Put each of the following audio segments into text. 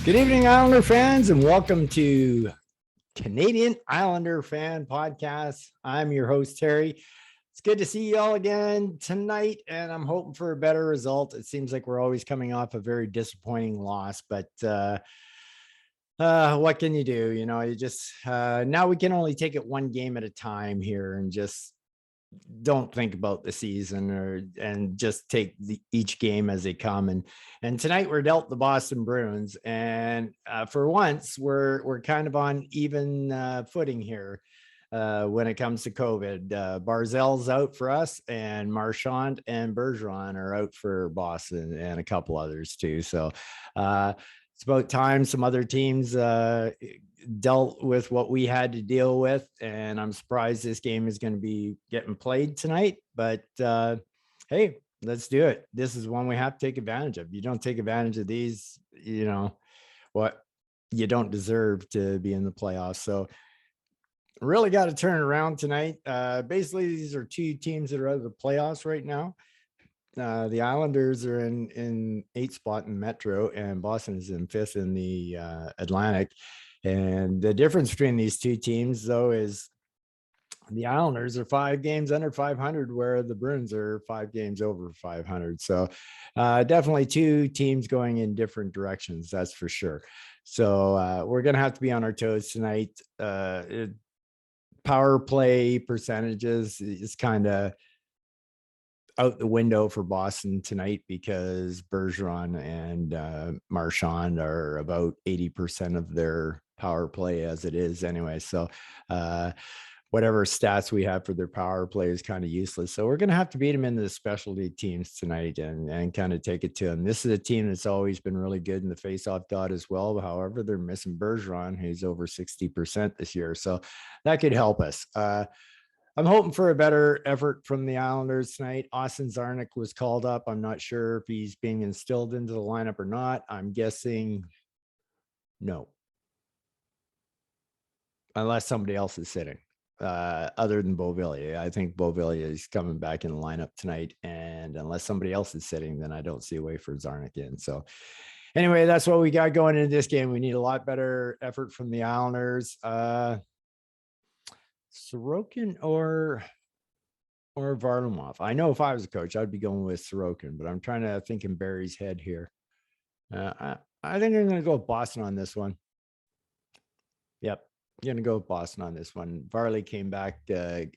Good evening, Islander fans, and welcome to Canadian Islander Fan Podcast. I'm your host, Terry. It's good to see you all again tonight, and I'm hoping for a better result. It seems like we're always coming off a very disappointing loss, but what can you do? You just now we can only take it one game at a time here and just don't think about the season and just take each game as they come. And tonight we're dealt the Boston Bruins, and for once we're kind of on even footing here when it comes to COVID. Barzell's out for us, and Marchand and Bergeron are out for Boston, and a couple others too. So it's about time some other teams dealt with what we had to deal with, and I'm surprised this game is going to be getting played tonight, but hey, let's do it. This is one we have to take advantage of. You don't take advantage of these, what, you don't deserve to be in the playoffs. So really got to turn it around tonight. Basically, these are two teams that are out of the playoffs right now. The Islanders are in 8th spot in Metro, and Boston is in 5th in the Atlantic. And the difference between these two teams, though, is the Islanders are 5 games under 500, where the Bruins are 5 games over 500. So definitely two teams going in different directions, that's for sure. So we're going to have to be on our toes tonight. Power play percentages is kind of out the window for Boston tonight because Bergeron and Marchand are about 80% of their power play as it is anyway. So whatever stats we have for their power play is kind of useless. So we're going to have to beat them into the specialty teams tonight and kind of take it to them. This is a team that's always been really good in the faceoff dot as well. However, they're missing Bergeron, who's over 60% this year. So that could help us. I'm hoping for a better effort from the Islanders tonight. Austin Czarnik was called up. I'm not sure if he's being instilled into the lineup or not. I'm guessing no, unless somebody else is sitting other than Beauvillier. I think Beauvillier is coming back in the lineup tonight, and unless somebody else is sitting, then I don't see a way for Czarnik in. So anyway, that's what we got going into this game. We need a lot better effort from the Islanders. Sorokin or Varlamov. I know if I was a coach, I'd be going with Sorokin, but I'm trying to think in Barry's head here. I think I'm going to go with Boston on this one. Yep, I'm going to go with Boston on this one. Varley came back into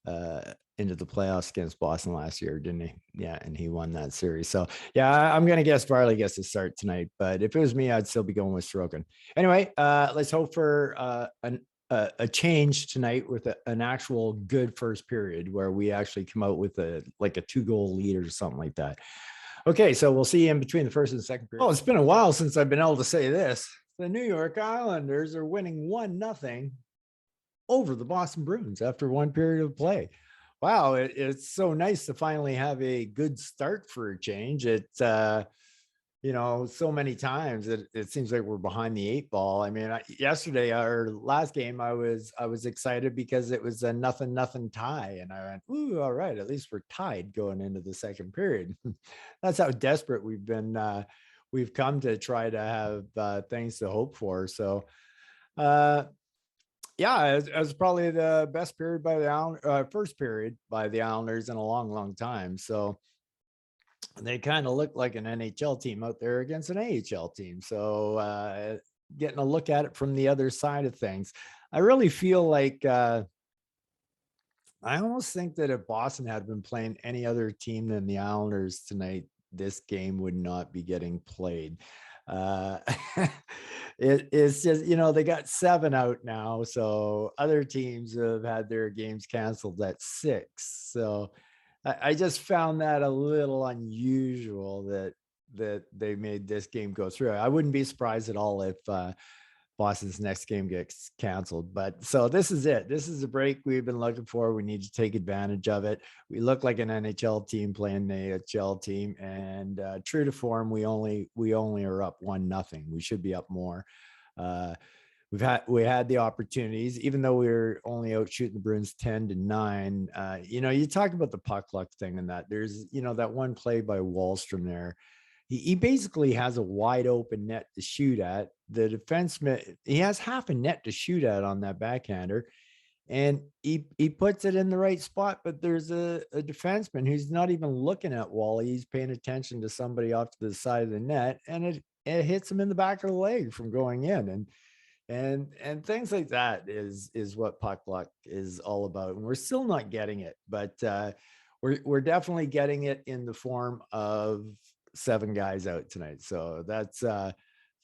the playoffs against Boston last year, didn't he? Yeah, and he won that series. So yeah, I'm going to guess Varley gets to start tonight, but if it was me, I'd still be going with Sorokin. Anyway, let's hope for a change tonight with an actual good first period where we actually come out with a 2-goal lead or something like that. Okay, so we'll see you in between the first and second period. Oh, it's been a while since I've been able to say this. The New York Islanders are winning 1-0 over the Boston Bruins after one period of play. Wow, it's so nice to finally have a good start for a change. It's so many times it seems like we're behind the 8 ball. I mean, yesterday, our last game, I was excited because it was a 0-0 tie, and I went, "Ooh, all right, at least we're tied going into the second period." That's how desperate we've been. We've come to try to have things to hope for. So, yeah, it was probably the best period by the first period by the Islanders in a long, long time. So they kind of look like an NHL team out there against an AHL team. So getting a look at it from the other side of things, I really feel like I almost think that if Boston had been playing any other team than the Islanders tonight, this game would not be getting played. It's just, they got 7 out now. So other teams have had their games canceled at 6. So I just found that a little unusual that they made this game go through. I wouldn't be surprised at all if Boston's next game gets canceled. But so this is it. This is the break we've been looking for. We need to take advantage of it. We look like an NHL team playing an AHL team, and true to form, we only are up 1-0. We should be up more. We had the opportunities, even though we were only out shooting the Bruins 10-9. You talk about the puck luck thing and that there's, that one play by Wallstrom there he basically has a wide open net to shoot at. The defenseman, he has half a net to shoot at on that backhander, and he puts it in the right spot. But there's a defenseman who's not even looking at Wally. He's paying attention to somebody off to the side of the net, and it hits him in the back of the leg from going in. And things like that is what puck luck is all about. And we're still not getting it, but we're definitely getting it in the form of 7 guys out tonight. So that's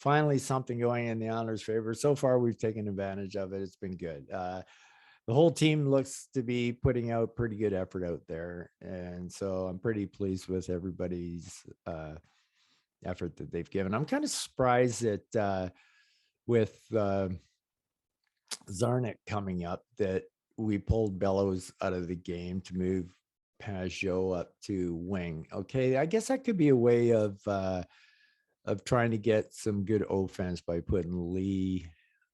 finally something going in the Islanders' favor. So far, we've taken advantage of it. It's been good. The whole team looks to be putting out pretty good effort out there, and so I'm pretty pleased with everybody's effort that they've given. I'm kind of surprised that with Zarnik coming up, that we pulled Bellows out of the game to move Pajot up to wing. Okay, I guess that could be a way of trying to get some good offense by putting Lee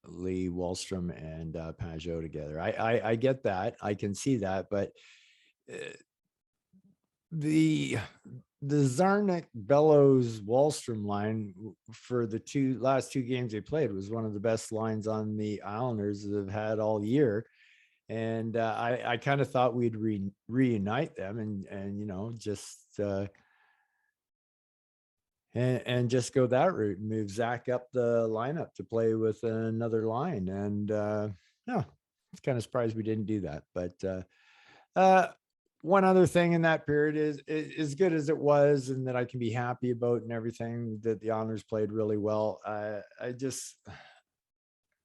Wallstrom and Pajot together. I get that. I can see that, but the Zarnik, Bellows, Wallstrom line for the last two games they played was one of the best lines on the Islanders that have had all year. And I kind of thought we'd reunite them and just and just go that route and move Zach up the lineup to play with another line. And no, it's kind of surprised we didn't do that. But one other thing in that period is as good as it was and that I can be happy about and everything, that the Islanders played really well. I just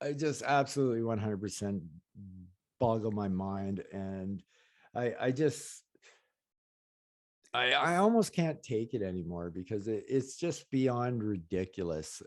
absolutely 100% boggle my mind. And I almost can't take it anymore because it's just beyond ridiculous.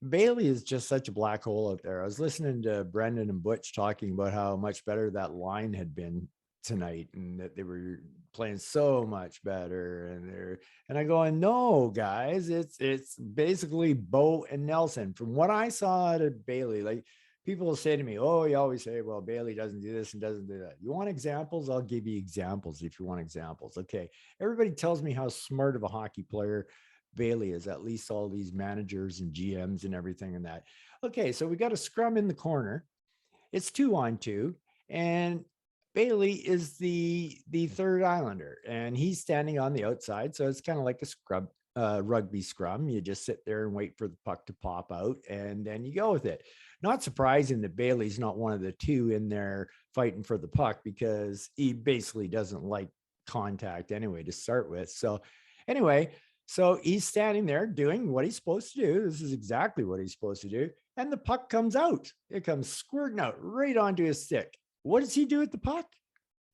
Bailey is just such a black hole out there. I was listening to Brendan and Butch talking about how much better that line had been tonight and that they were playing so much better. And I go, no, guys, it's basically Bo and Nelson. From what I saw out of Bailey, like, people will say to me, oh, you always say, well, Bailey doesn't do this and doesn't do that. You want examples? I'll give you examples if you want examples. Okay. Everybody tells me how smart of a hockey player Bailey is, at least all these managers and GMs and everything and that. Okay. So we got a scrum in the corner. It's 2-on-2. And Bailey is the third Islander, and he's standing on the outside. So it's kind of like a rugby scrum. You just sit there and wait for the puck to pop out, and then you go with it. Not surprising that Bailey's not one of the two in there fighting for the puck, because he basically doesn't like contact anyway to start with. So anyway, so he's standing there doing what he's supposed to do. This is exactly what he's supposed to do. And the puck comes out. It comes squirting out right onto his stick. What does he do with the puck?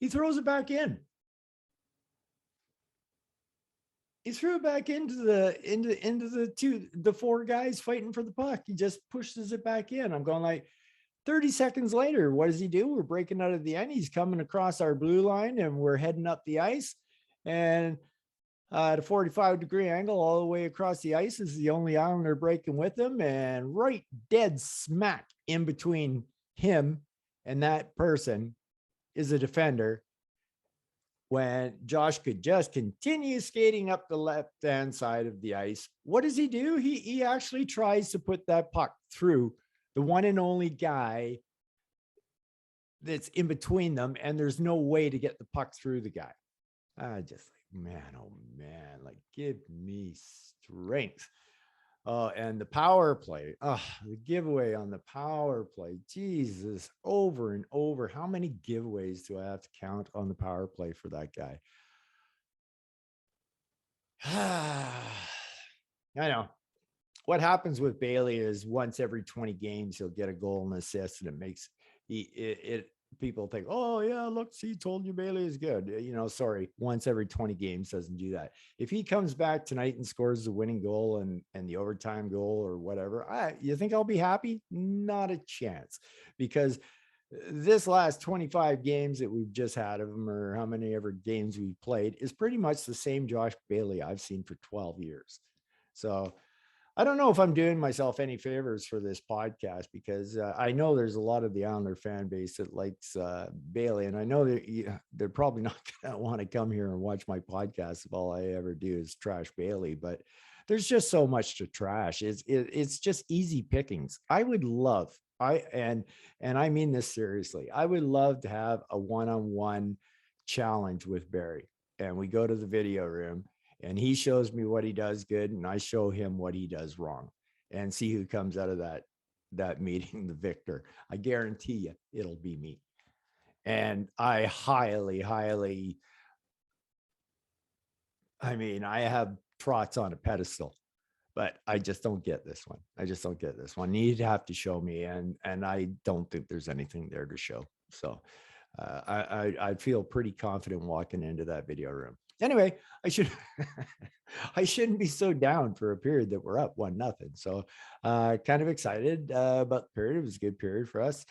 He throws it back in. He threw it back into the 4 guys fighting for the puck. He just pushes it back in. I'm going like 30 seconds later, what does he do? We're breaking out of the end. He's coming across our blue line and we're heading up the ice. And at a 45-degree angle all the way across the ice is the only Islander breaking with him. And right dead smack in between him and that person is a defender, when Josh could just continue skating up the left-hand side of the ice. What does he do? He actually tries to put that puck through the one and only guy that's in between them, and there's no way to get the puck through the guy. Just like, man, oh man, like, give me strength. And the power play, the giveaway on the power play, Jesus, over and over. How many giveaways do I have to count on the power play for that guy? I know. What happens with Bailey is once every 20 games, he'll get a goal and assist, and it makes people think, oh yeah, look, see, told you Bailey is good. Sorry, once every 20 games doesn't do that. If he comes back tonight and scores the winning goal and the overtime goal or whatever, you think I'll be happy? Not a chance, because this last 25 games that we've just had of him, or how many ever games we've played, is pretty much the same Josh Bailey I've seen for 12 years. So I don't know if I'm doing myself any favors for this podcast because I know there's a lot of the Islander fan base that likes Bailey, and I know that they're probably not going to want to come here and watch my podcast if all I ever do is trash Bailey. But there's just so much to trash. It's just easy pickings. I would love and I mean this seriously. I would love to have a one-on-one challenge with Barry, and we go to the video room and he shows me what he does good and I show him what he does wrong, and see who comes out of that meeting the victor. I guarantee you it'll be me. And I highly, I mean, I have Trots on a pedestal, but I just don't get this one. I just don't get this one. You'd have to show me, and I don't think there's anything there to show. So I feel pretty confident walking into that video room. Anyway, I should I shouldn't be so down for a period that we're up 1-0. So kind of excited about the period. It was a good period for us.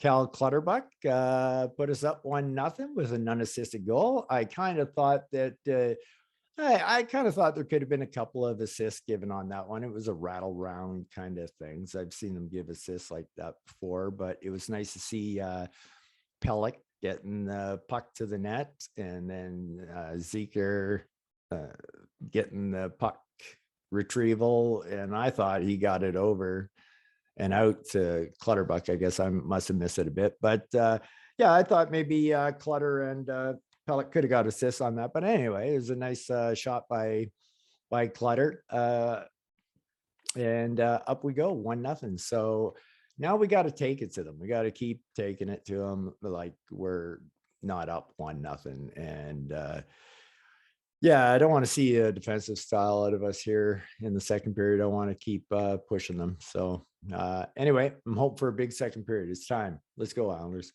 Cal Clutterbuck put us up 1-0 with an unassisted goal. I kind of thought that I kind of thought there could have been a couple of assists given on that one. It was a rattle round kind of things. I've seen them give assists like that before, but it was nice to see Pellick getting the puck to the net, and then Zeker getting the puck retrieval. And I thought he got it over and out to Clutterbuck. I guess I must have missed it a bit, but yeah, I thought maybe Clutter and Pellick could have got assists on that. But anyway, it was a nice shot by Clutter. And up we go, 1-0. So now we got to take it to them. We got to keep taking it to them like we're not up 1-0. And yeah, I don't want to see a defensive style out of us here in the second period. I want to keep pushing them. So anyway, I'm hoping for a big second period. It's time. Let's go, Islanders.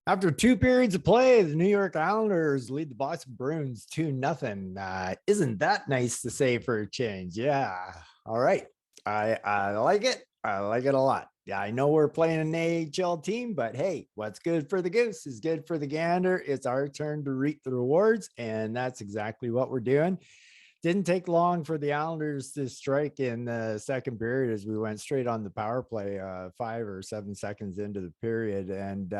After 2 periods of play, the New York Islanders lead the Boston Bruins 2-0. Isn't that nice to say for a change? Yeah. All right. I like it. I like it a lot. Yeah, I know we're playing an AHL team, but hey, what's good for the goose is good for the gander. It's our turn to reap the rewards, and that's exactly what we're doing. Didn't take long for the Islanders to strike in the second period as we went straight on the power play 5 or 7 seconds into the period. And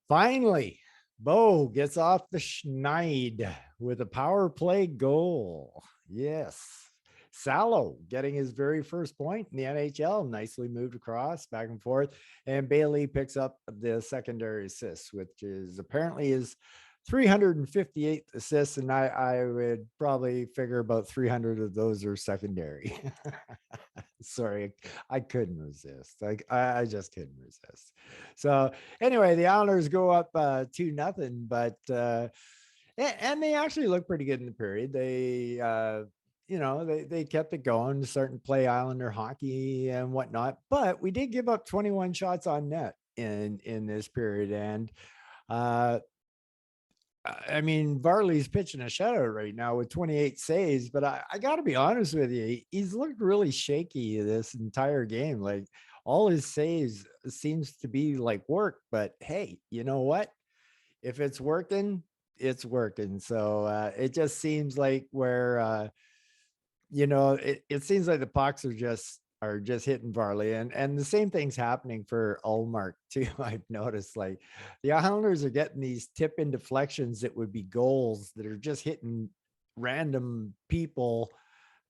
finally, Bo gets off the schneid with a power play goal. Yes. Salo getting his very first point in the NHL, nicely moved across back and forth. And Bailey picks up the secondary assist, which is apparently his 358th assists. And I would probably figure about 300 of those are secondary. Sorry, I couldn't resist. I just couldn't resist. So anyway, the Islanders go up 2-0, but and they actually look pretty good in the period. They they kept it going, starting to play Islander hockey and whatnot. But we did give up 21 shots on net in this period, and I mean, Varley's pitching a shutout right now with 28 saves, but I got to be honest with you, he's looked really shaky this entire game. Like all his saves seems to be like work, but hey, you know what? If it's working, it's working. So it just seems like where it seems like the pucks are just hitting Varley, and the same thing's happening for Ullmark too. I've noticed like the Islanders are getting these tip in deflections that would be goals that are just hitting random people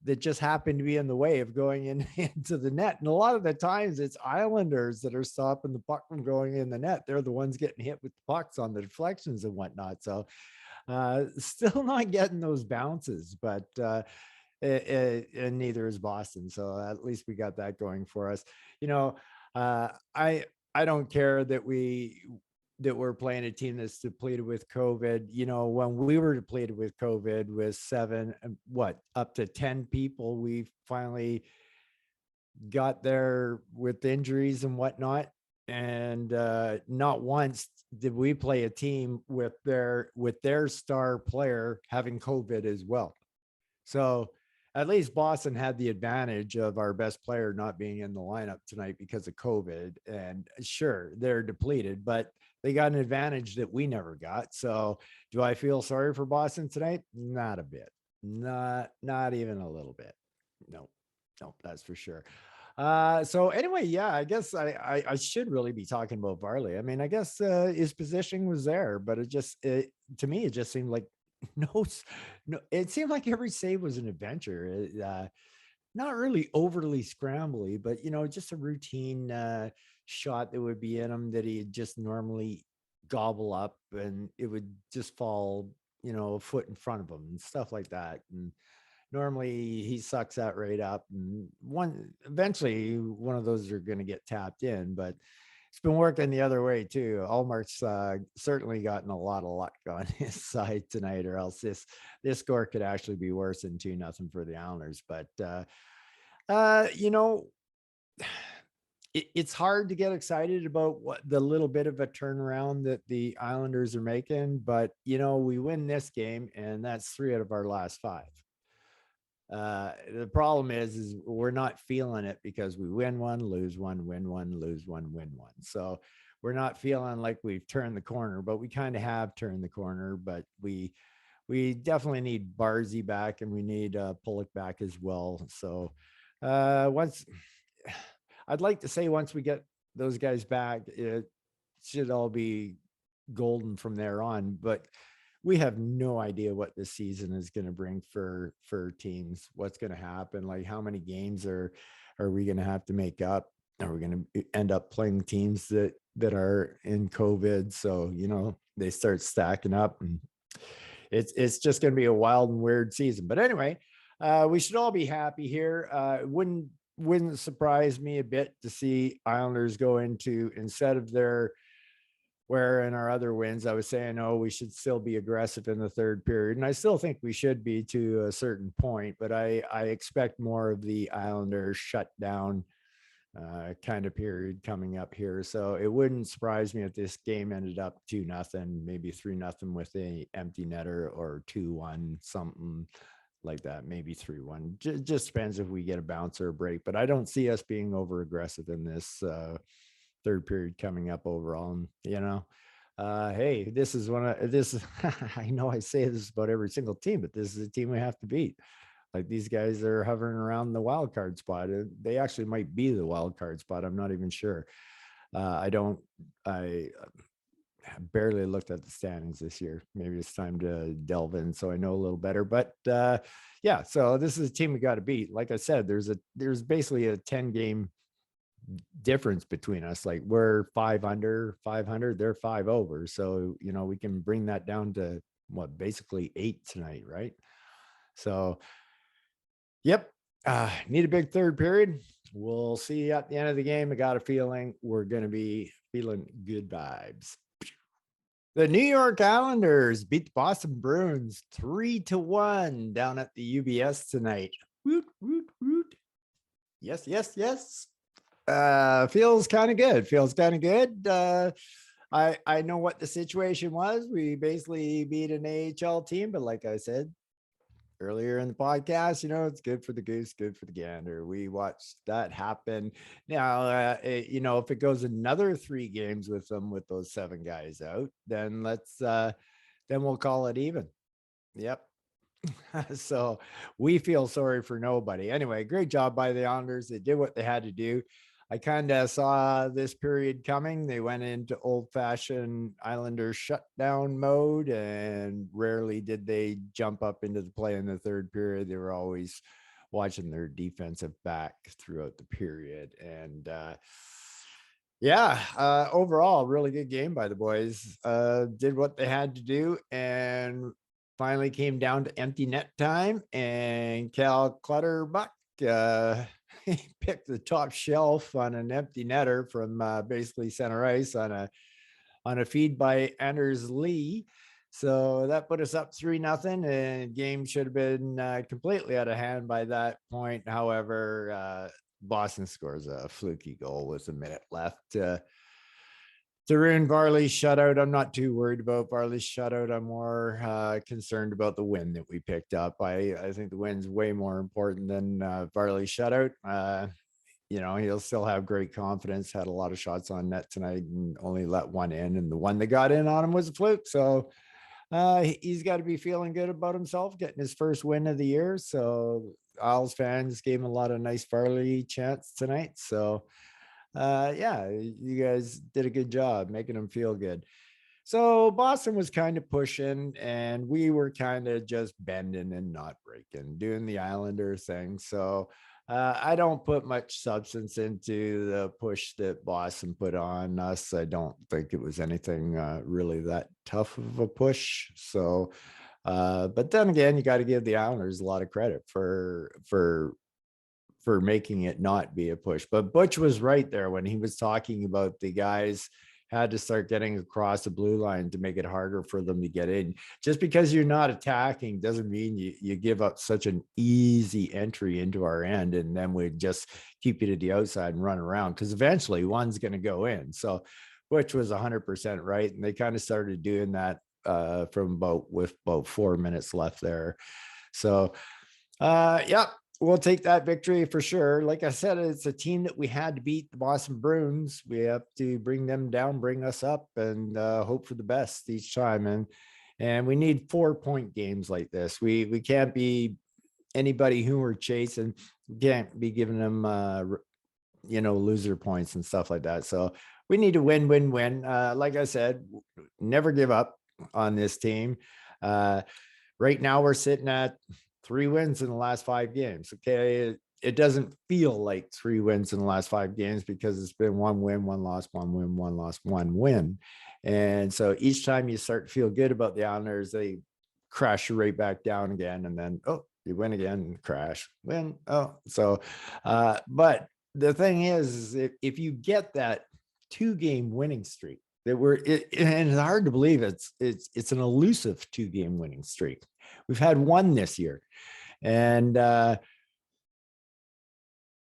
that just happen to be in the way of going into the net. And a lot of the times it's Islanders that are stopping the puck from going in the net. They're the ones getting hit with the pucks on the deflections and whatnot. So still not getting those bounces, but and neither is Boston. So at least we got that going for us. I don't care that we're playing a team that's depleted with COVID. When we were depleted with COVID with up to 10 people, we finally got there with injuries and whatnot. And not once did we play a team with their star player having COVID as well. So at least Boston had the advantage of our best player not being in the lineup tonight because of COVID. And sure, they're depleted, but they got an advantage that we never got. So do I feel sorry for Boston tonight? Not a bit. Not even a little bit. No, no, that's for sure. So anyway, yeah, I guess I should really be talking about Varley. I mean, I guess his positioning was there, but to me it just seemed like no, it seemed like every save was an adventure. Not really overly scrambly, but just a routine shot that would be in him that he'd just normally gobble up, and it would just fall, a foot in front of him and stuff like that. And normally he sucks that right up, and eventually one of those are going to get tapped in, but it's been working the other way too. Allmark's certainly gotten a lot of luck on his side tonight, or else this score could actually be worse than 2-0 for the Islanders. But uh, you know, it's hard to get excited about what the little bit of a turnaround that the Islanders are making, but we win this game, and that's 3 out of our last 5. The problem is we're not feeling it because we win one, lose one, win one, lose one, win one. So we're not feeling like we've turned the corner, but we kind of have turned the corner. But we definitely need Barzy back, and we need Pulick back as well. So once I'd like to say once we get those guys back, it should all be golden from there on. But we have no idea what this season is going to bring for teams. What's going to happen? Like, how many games are we going to have to make up? Are we going to end up playing teams that are in COVID? So they start stacking up, and it's just going to be a wild and weird season. But anyway, we should all be happy here. It wouldn't surprise me a bit to see Islanders go into, instead of where in our other wins, I was saying, oh, we should still be aggressive in the third period. And I still think we should be to a certain point, but I expect more of the Islanders shutdown kind of period coming up here. So it wouldn't surprise me if this game ended up 2-0, maybe 3-0 with a empty netter, or 2-1, something like that, maybe 3-1. Just depends if we get a bounce or a break. But I don't see us being over aggressive in this third period coming up overall. And hey, this is one of this. I know I say this about every single team, but this is a team we have to beat. Like, these guys are hovering around the wild card spot. They actually might be the wild card spot. I'm not even sure. I barely looked at the standings this year. Maybe it's time to delve in so I know a little better. But yeah, so this is a team we got to beat. Like I said, there's basically a 10-game difference between us. Like, we're 5 under 500, they're 5 over. So we can bring that down to basically 8 tonight, right? So yep, need a big third period. We'll see at the end of the game. I got a feeling we're going to be feeling good vibes. The New York Islanders beat the Boston Bruins 3-1 down at the UBS tonight. Woot, woot, woot. Yes, yes, yes. Feels kind of good. I know what the situation was. We basically beat an AHL team, but like I said earlier in the podcast, it's good for the goose, good for the gander. We watched that happen. Now, if it goes another 3 games with them, with those 7 guys out, then then we'll call it even. Yep. So we feel sorry for nobody. Anyway, great job by the Islanders. They did what they had to do. I kind of saw this period coming. They went into old-fashioned Islanders shutdown mode, and rarely did they jump up into the play in the third period. They were always watching their defensive back throughout the period. And overall, really good game by the boys. Did what they had to do, and finally came down to empty net time, and Cal Clutterbuck he picked the top shelf on an empty netter from basically center ice on a feed by Anders Lee. So that put us up 3-0, and game should have been completely out of hand by that point. However, Boston scores a fluky goal with a minute left to ruin Varley's shutout. I'm not too worried about Varley's shutout. I'm more concerned about the win that we picked up. I think the win's way more important than Varley's shutout. He'll still have great confidence. Had a lot of shots on net tonight and only let one in, and the one that got in on him was a fluke. So He's got to be feeling good about himself, getting his first win of the year. So Isles fans gave him a lot of nice Farley chants tonight. So yeah, you guys did a good job making him feel good. So Boston was kind of pushing, and we were kind of just bending and not breaking, doing the Islander thing. So I don't put much substance into the push that Boston put on us. I don't think it was anything really that tough of a push. So, but then again, you got to give the Islanders a lot of credit for making it not be a push. But Butch was right there when he was talking about the guys had to start getting across the blue line to make it harder for them to get in. Just because you're not attacking doesn't mean you give up such an easy entry into our end, and then we just keep you to the outside and run around, because eventually one's going to go in. So Butch was 100% right, and they kind of started doing that with about 4 minutes left there. So yeah, we'll take that victory for sure. Like I said, it's a team that we had to beat, the Boston Bruins. We have to bring them down, bring us up, and hope for the best each time. And we need 4-point games like this. We can't be anybody who we're chasing. We can't be giving them loser points and stuff like that. So we need to win. Like I said, never give up on this team. Right now we're sitting at 3 wins in the last 5 games. Okay. It doesn't feel like 3 wins in the last 5 games, because it's been 1 win, 1 loss, 1 win, 1 loss, 1 win. And so each time you start to feel good about the Islanders, they crash you right back down again. And then, oh, you win again, crash, win. Oh, so, but the thing is if you get that 2-game winning streak, that and it's hard to believe it's an elusive 2-game winning streak. We've had 1 this year. And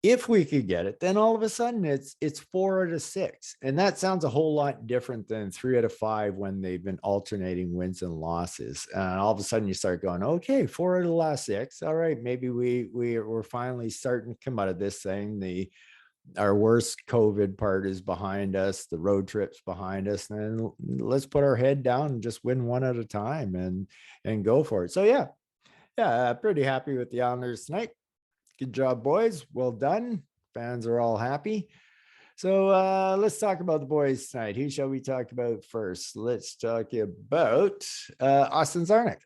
if we could get it, then all of a sudden it's 4 out of 6. And that sounds a whole lot different than 3 out of 5 when they've been alternating wins and losses. And all of a sudden you start going, okay, 4 out of the last 6. All right, maybe we're finally starting to come out of this thing. Our worst COVID part is behind us. The road trip's behind us. And let's put our head down and just win 1 at a time and go for it. So yeah, pretty happy with the Islanders tonight. Good job, boys. Well done. Fans are all happy. So let's talk about the boys tonight. Who shall we talk about first? Let's talk about Austin Czarnik.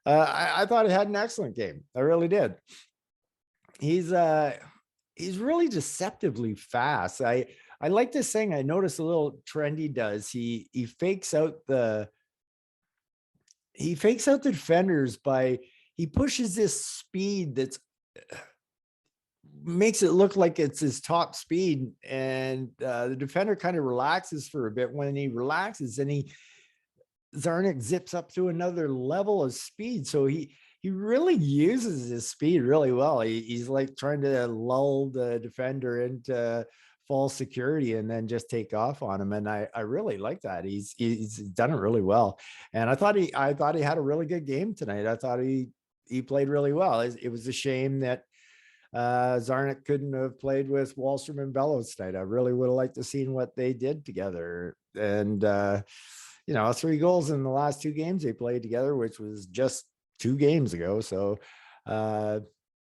I thought he had an excellent game. I really did. He's really deceptively fast. I like this thing. I noticed a little trend he does. He fakes out the defenders by, he pushes this speed that's makes it look like it's his top speed, and the defender kind of relaxes for a bit. When he relaxes, and Czarnik zips up to another level of speed. So he really uses his speed really well. He's like trying to lull the defender into false security and then just take off on him. And I really like that. He's done it really well. And I thought he had a really good game tonight. I thought he played really well. It was a shame that Czarnik couldn't have played with Wahlstrom and Bellows tonight. I really would have liked to see what they did together. And 3 goals in the last 2 games they played together, which was just 2 games ago. So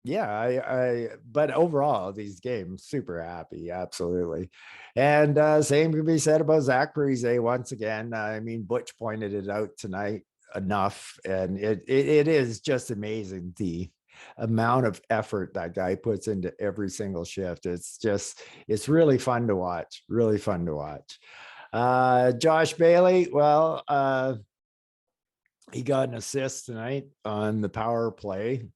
yeah, but overall these games, super happy. Absolutely. And same could be said about Zach Parise once again. I mean, Butch pointed it out tonight enough, and it is just amazing the amount of effort that guy puts into every single shift. It's really fun to watch. Josh Bailey, well, he got an assist tonight on the power play.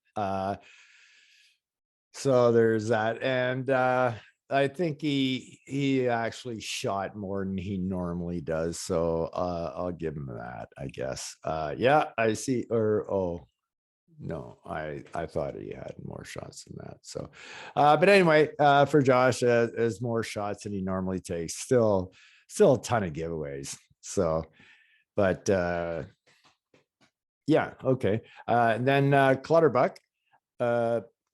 So there's that. And I think he actually shot more than he normally does. So I'll give him that, I guess. Yeah, I see. No, I thought he had more shots than that. So, but anyway, for Josh, as more shots than he normally takes, still a ton of giveaways. So, but yeah, okay. And then Clutterbuck,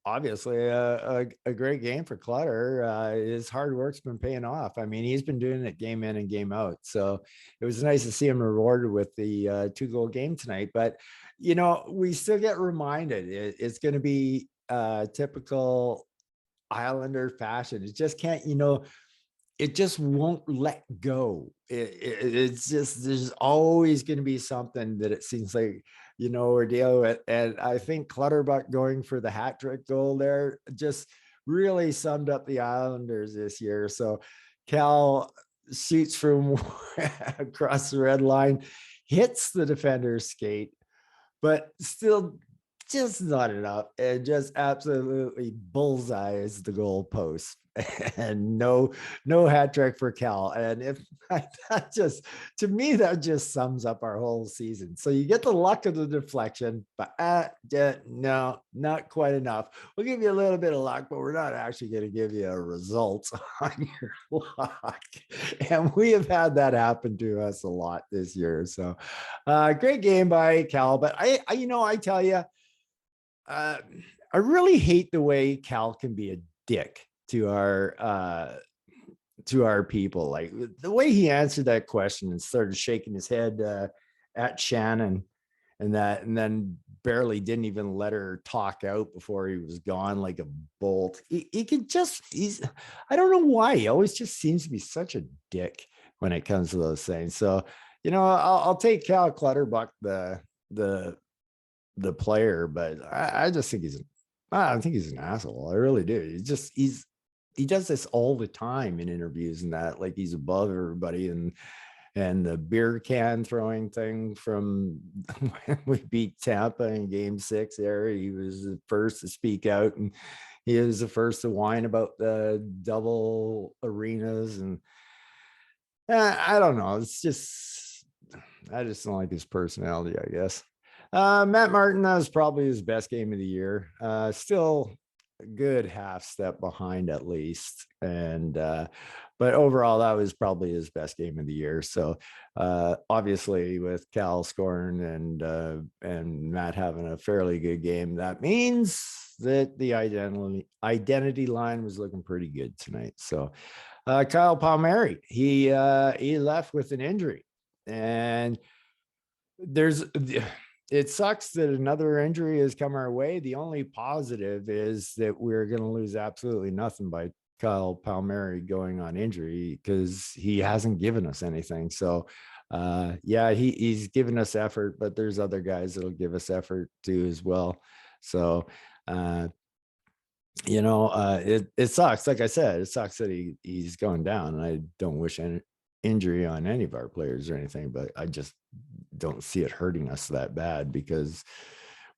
obviously a great game for Clutter. His hard work's been paying off. I mean, he's been doing it game in and game out. So it was nice to see him rewarded with the 2-goal game tonight. But, we still get reminded it's going to be typical Islander fashion. It just can't, it just won't let go. It's just, there's always going to be something that it seems like, we're dealing with. And I think Clutterbuck going for the hat trick goal there just really summed up the Islanders this year. So Cal shoots from across the red line, hits the defender's skate, but still just not enough, and just absolutely bullseyes the goalpost. And no hat trick for Cal. And if that just, to me, that just sums up our whole season. So you get the luck of the deflection, but no, not quite enough. We'll give you a little bit of luck, but we're not actually going to give you a result on your luck. And we have had that happen to us a lot this year. So great game by Cal. But I tell you, I really hate the way Cal can be a dick to our people. Like the way he answered that question and started shaking his head at Shannon and then barely didn't even let her talk out before he was gone like a bolt. He could just, I don't know why he always just seems to be such a dick when it comes to those things. So, I'll take Cal Clutterbuck, the player, but I just think I think he's an asshole. I really do. He does this all the time in interviews and that, like he's above everybody. And the beer can throwing thing from when we beat Tampa in game 6 there, he was the first to speak out, and he was the first to whine about the double arenas. And I don't know. It's just, I just don't like his personality, I guess. Matt Martin, that was probably his best game of the year. Still a good half step behind at least. And but overall, that was probably his best game of the year. So obviously with Cal scoring and Matt having a fairly good game, that means that the identity line was looking pretty good tonight. So Kyle Palmieri, he left with an injury, and it sucks that another injury has come our way. The only positive is that we're going to lose absolutely nothing by Kyle Palmieri going on injury, because he hasn't given us anything. So yeah, he's given us effort, but there's other guys that'll give us effort too as well. So it sucks. Like I said, it sucks that he's going down, and I don't wish any injury on any of our players or anything, but I just don't see it hurting us that bad, because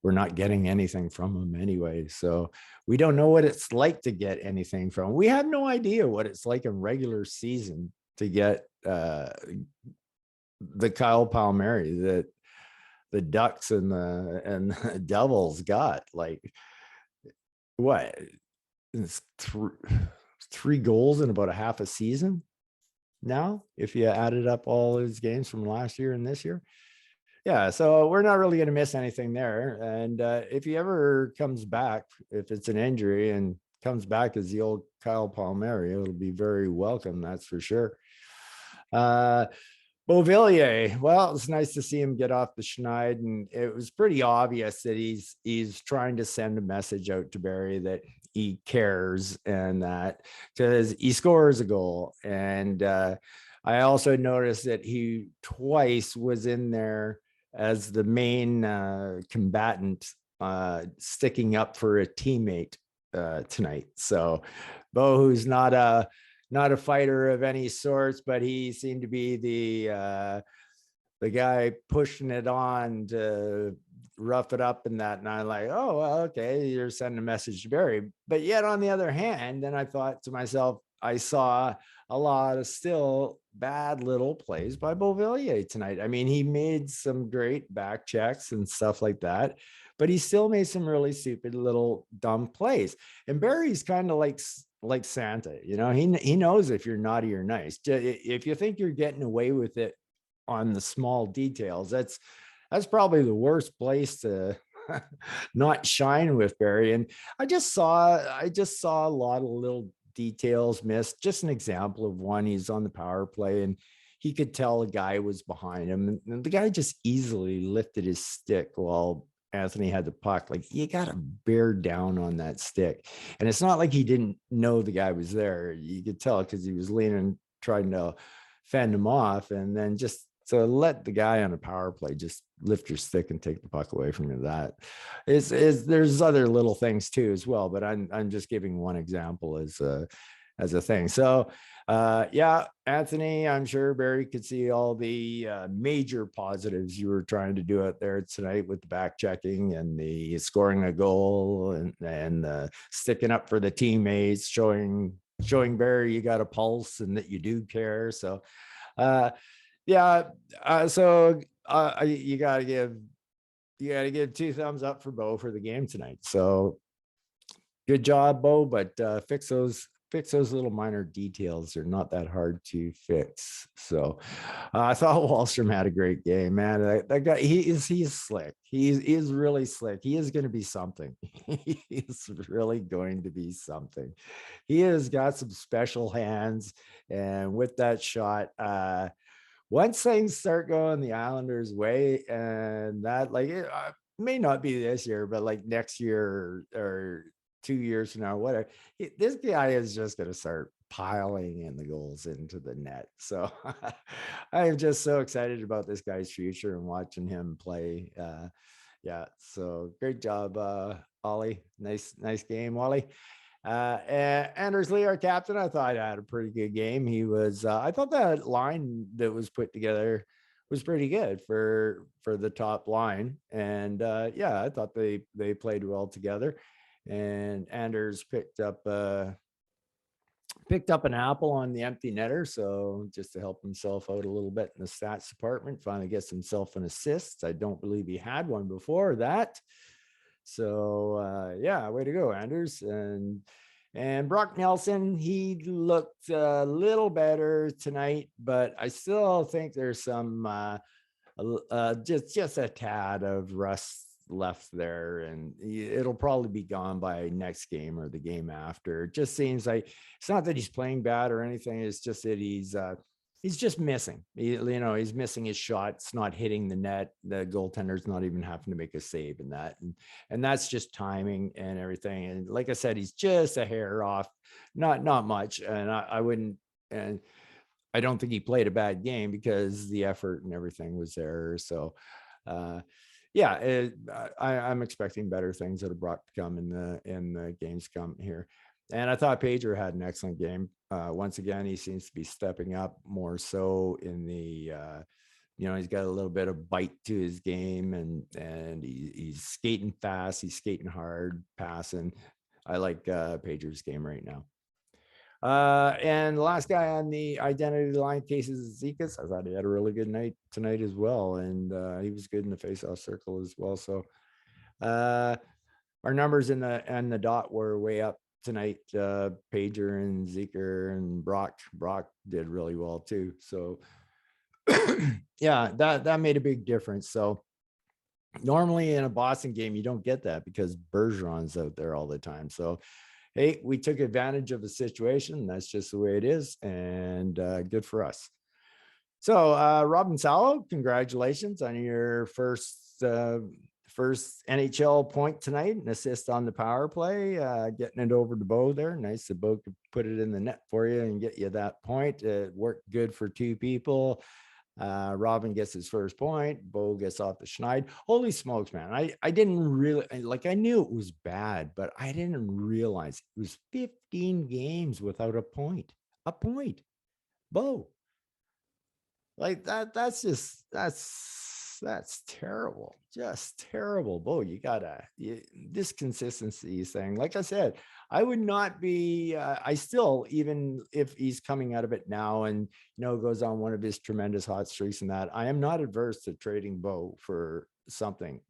we're not getting anything from him anyway. So we don't know what it's like to get anything from him. We have no idea what it's like in regular season to get the Kyle Palmieri that the Ducks and the Devils got. Like, what? It's three goals in about a half a season now, if you added up all his games from last year and this year. Yeah, so we're not really going to miss anything there. And if he ever comes back, if it's an injury and comes back as the old Kyle Palmieri, it'll be very welcome, that's for sure. Beauvillier, well, it's nice to see him get off the schneid, and it was pretty obvious that he's trying to send a message out to Barry that he cares, and that, because he scores a goal. And I also noticed that he twice was in there as the main combatant, sticking up for a teammate tonight. So Bo, who's not a fighter of any sorts, but he seemed to be the guy pushing it on to rough it up and that. And I'm like, oh, well, okay, you're sending a message to Barry. But yet on the other hand, then I thought to myself, I saw a lot of still bad little plays by Beauvillier tonight. I mean, he made some great back checks and stuff like that, but he still made some really stupid little dumb plays. And Barry's kind of like Santa, he knows if you're naughty or nice. If you think you're getting away with it on the small details, that's probably the worst place to not shine with Barry. And I just saw a lot of little details missed. Just an example of one, he's on the power play and he could tell a guy was behind him. And the guy just easily lifted his stick while Anthony had the puck. Like, you got to bear down on that stick. And it's not like he didn't know the guy was there. You could tell because he was leaning, trying to fend him off. And then just to let the guy on a power play just lift your stick and take the puck away from you. That is there's other little things too as well, but I'm just giving one example as a thing. So yeah, Anthony, I'm sure Barry could see all the major positives you were trying to do out there tonight with the back checking and the scoring a goal and sticking up for the teammates, showing Barry you got a pulse and that you do care. So yeah, you got to give 2 thumbs up for Bo for the game tonight. So good job, Bo, but fix those little minor details. They're not that hard to fix. So I thought Wallstrom had a great game, man. That guy, he's slick. He is really slick. He is going to be something. He's really going to be something. He has got some special hands, and with that shot, once things start going the Islanders' way, and that like it may not be this year, but like next year or 2 years from now, whatever, this guy is just going to start piling in the goals into the net. So I am just so excited about this guy's future and watching him play. Yeah, so great job, Ollie. Nice game, Wally. And Anders Lee, our captain, I thought had a pretty good game. He was, I thought that line that was put together was pretty good for the top line. And yeah, I thought they played well together. And Anders picked up an apple on the empty netter. So just to help himself out a little bit in the stats department, finally gets himself an assist. I don't believe he had one before that. So yeah, way to go, Anders. And Brock Nelson, he looked a little better tonight, but I still think there's some just a tad of rust left there, and it'll probably be gone by next game or the game after. It just seems like it's not that he's playing bad or anything. It's just that he's just missing. He's missing his shot. It's not hitting the net. The goaltender's not even having to make a save in that. And that's just timing and everything. And like I said, he's just a hair off, not much. And I wouldn't, and I don't think he played a bad game because the effort and everything was there. So yeah, I'm expecting better things that are brought to come in the games come here. And I thought Pedro had an excellent game. Once again, he seems to be stepping up more so in the, he's got a little bit of bite to his game, and he's skating fast. He's skating hard, passing. I like Pedro's game right now. And the last guy on the identity line, Cases Zekas, I thought he had a really good night tonight as well. And he was good in the faceoff circle as well. So our numbers in the dot were way up tonight. Pager and Zeker and Brock did really well too. So yeah, that made a big difference. So normally in a Boston game, you don't get that because Bergeron's out there all the time. So hey, we took advantage of the situation. That's just the way it is, and good for us. So Robin Salo, congratulations on your first NHL point tonight, an assist on the power play, getting it over to Bo there. Nice that Bo could put it in the net for you and get you that point. It worked good for 2 people. Robin gets his first point. Bo gets off the schneid. Holy smokes, man. I didn't really, like, I knew it was bad, but I didn't realize it was 15 games without a point. Bo. Like that's terrible. Just terrible. Bo, you gotta, this consistency thing. Like I said, I would not be, I still, even if he's coming out of it now and, goes on one of his tremendous hot streaks and that, I am not adverse to trading Bo for something.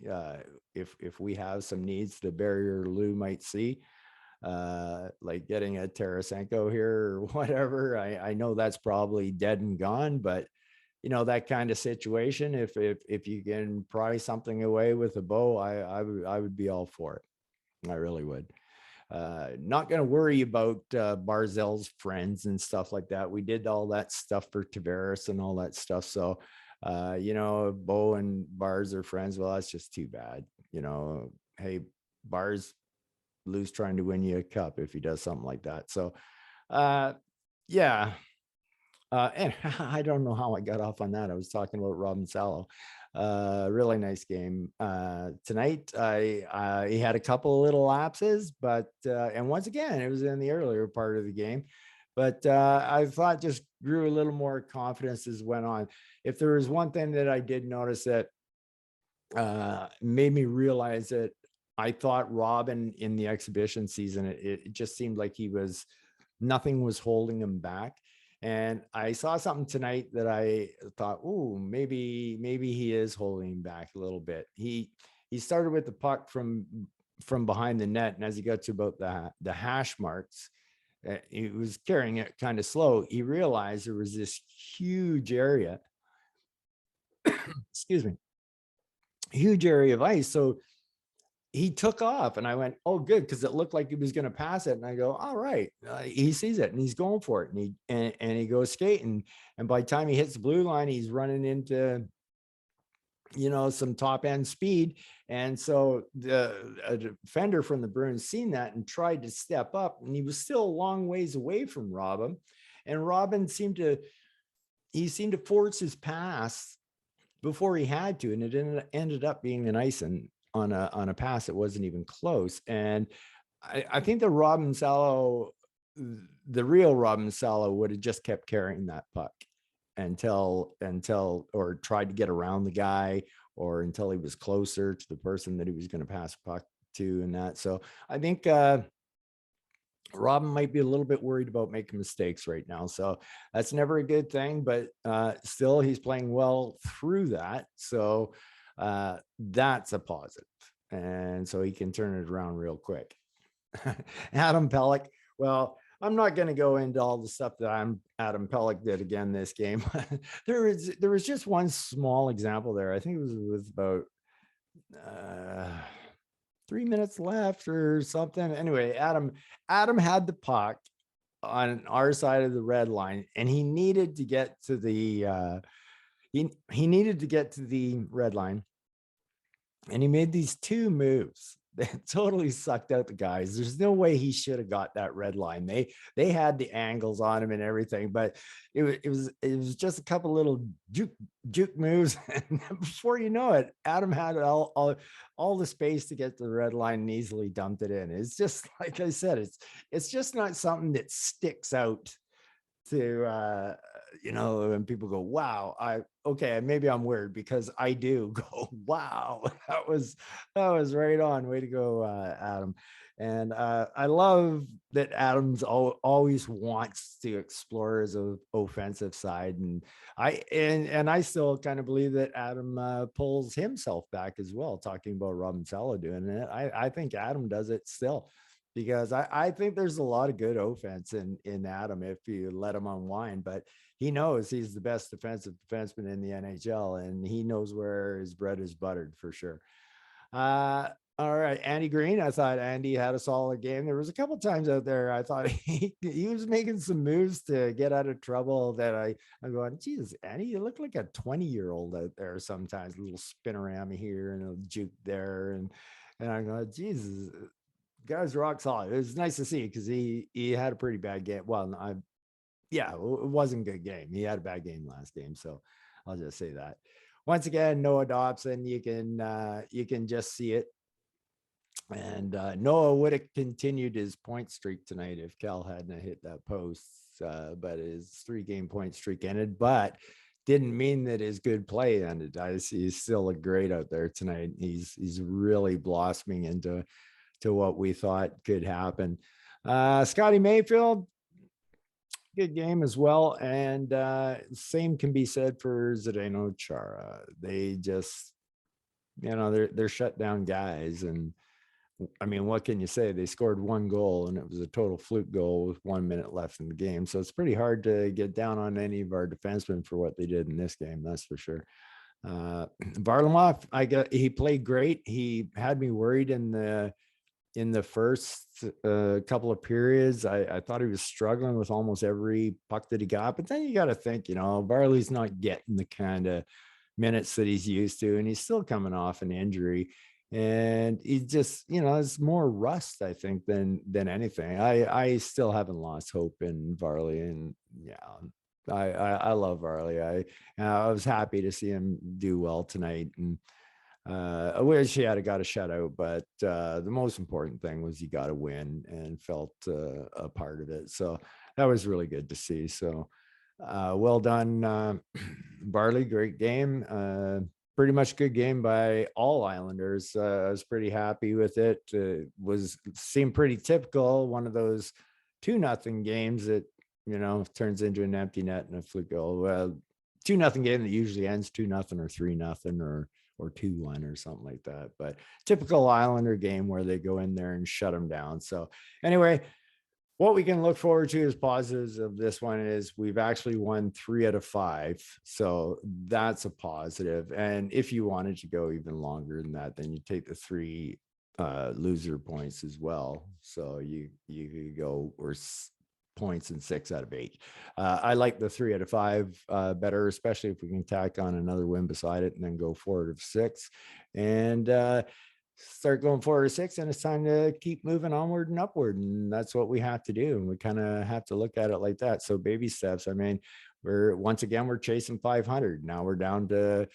If we have some needs that Barry or Lou might see, like getting a Tarasenko here or whatever, I know that's probably dead and gone, but that kind of situation, if you can pry something away with a bow, I would be all for it. I really would. Not going to worry about Barzell's friends and stuff like that. We did all that stuff for Tavares and all that stuff. So, Bo and Bars are friends. Well, that's just too bad. Hey, Bars lose trying to win you a cup if he does something like that. So, yeah. And I don't know how I got off on that. I was talking about Robin Salo. Really nice game tonight. He had a couple of little lapses, but and once again, it was in the earlier part of the game. But I thought just grew a little more confidence as went on. If there was one thing that I did notice that made me realize that I thought Robin in the exhibition season, it just seemed like nothing was holding him back. And I saw something tonight that I thought, oh, maybe he is holding back a little bit. He started with the puck from behind the net, and as he got to about the hash marks, he was carrying it kind of slow. He realized there was this huge area, excuse me, huge area of ice. So he took off, and I went, oh, good, because it looked like he was going to pass it. And I go, all right, he sees it and he's going for it, and he goes skating. And by the time he hits the blue line, he's running into some top end speed. And so a defender from the Bruins seen that and tried to step up, and he was still a long ways away from Robin. And Robin seemed to force his pass before he had to, and it ended up being an icing on a pass that wasn't even close. And I think the real Robin Salo would have just kept carrying that puck until or tried to get around the guy, or until he was closer to the person that he was going to pass the puck to, and that. So I think Robin might be a little bit worried about making mistakes right now. So that's never a good thing, but still he's playing well through that. So that's a positive. And so he can turn it around real quick. Adam Pelech. Well, I'm not going to go into all the stuff that Adam Pelech did again this game. there was just one small example there. I think it was about 3 minutes left or something. Anyway, Adam had the puck on our side of the red line, and he needed to get to the he needed to get to the red line, and he made these two moves that totally sucked out the guys. There's no way he should have got that red line. They had the angles on him and everything, but it was just a couple little juke moves, and before you know it, Adam had all the space to get to the red line and easily dumped it in. It's just like I said, it's just not something that sticks out to and people go, wow, maybe I'm weird, because I do go, wow, that was right on. Way to go, Adam. And I love that Adams always wants to explore his offensive side, and I still kind of believe that Adam pulls himself back as well. Talking about Robin Salo doing it, I think Adam does it still, because I think there's a lot of good offense in Adam if you let him unwind. But he knows he's the best defensive defenseman in the NHL, and he knows where his bread is buttered for sure. All right, Andy Green. I thought Andy had a solid game. There was a couple times out there I thought he was making some moves to get out of trouble that I'm going, Jesus, Andy, you look like a 20-year-old out there sometimes. A little spin around here and a juke there, and I'm going, Jesus, guy's rock solid. It was nice to see, because he had a pretty bad game. Well, it wasn't a good game. He had a bad game last game, so I'll just say that. Once again, Noah Dobson, you can just see it. And Noah would have continued his point streak tonight if Cal hadn't hit that post. But his 3-game point streak ended, but didn't mean that his good play ended. He's still looked great out there tonight. He's really blossoming into what we thought could happen. Scotty Mayfield, good game as well. And same can be said for Zdeno Chara. They just, they're shut down guys, and I mean, what can you say? They scored one goal, and it was a total fluke goal with 1 minute left in the game. So it's pretty hard to get down on any of our defensemen for what they did in this game. That's for sure. Varlamov, he played great. He had me worried in the first couple of periods. I thought he was struggling with almost every puck that he got. But then you got to think, Varley's not getting the kind of minutes that he's used to, and he's still coming off an injury. And he just, it's more rust, I think, than anything. I still haven't lost hope in Varley, and yeah, I love Varley. I was happy to see him do well tonight, and I wish he had got a shutout, but the most important thing was he got a win and felt a part of it. So that was really good to see. So well done, Barley. Great game. Pretty much good game by all Islanders. I was pretty happy with it. Seemed pretty typical. One of those 2-0 games that turns into an empty net and a fluke goal. 2-0 game that usually ends 2-0 or 3-0 or 2-1 or something like that. But typical Islander game where they go in there and shut them down. So anyway, what we can look forward to as positives of this one is we've actually won 3 out of 5. So that's a positive. And if you wanted to go even longer than that, then you take the 3 loser points as well. So you could go or points in 6 out of 8. I like the 3 out of 5 better, especially if we can tack on another win beside it and then go forward of 6 and start going forward of 6. And it's time to keep moving onward and upward. And that's what we have to do. And we kind of have to look at it like that. So baby steps. I mean, we're chasing 500. Now we're down to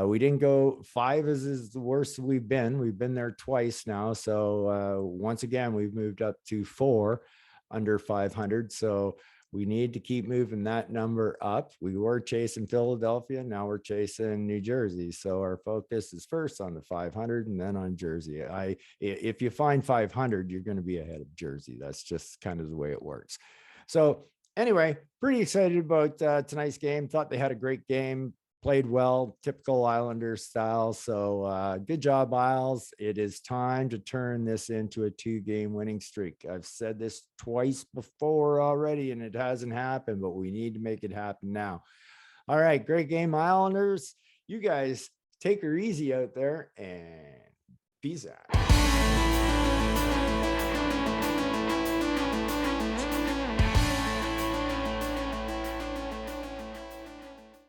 we didn't go 5 is the worst we've been there twice now. So once again, we've moved up to 4 under 500. So we need to keep moving that number up. We were chasing Philadelphia. Now we're chasing New Jersey. So our focus is first on the 500 and then on Jersey. If you find 500, you're going to be ahead of Jersey. That's just kind of the way it works. So anyway, pretty excited about tonight's game. Thought they had a great game. Played well, typical Islanders style. So good job, Isles. It is time to turn this into a 2-game winning streak. I've said this twice before already, and it hasn't happened, but we need to make it happen now. All right, great game, Islanders. You guys take her easy out there, and peace out.